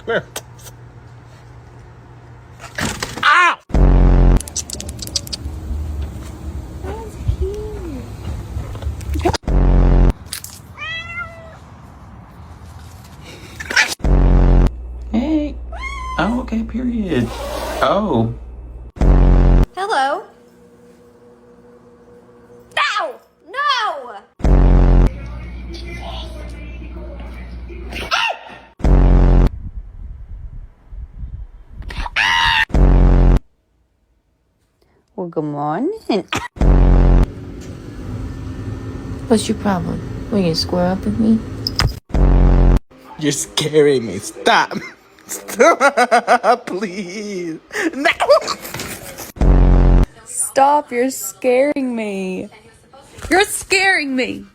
Where? Ow! Hey. Oh, okay, period. Oh. Hello. No! No! Well, good morning. What's your problem? Will you square up with me? You're scaring me. Stop. Stop, please. No. Stop, you're scaring me. You're scaring me.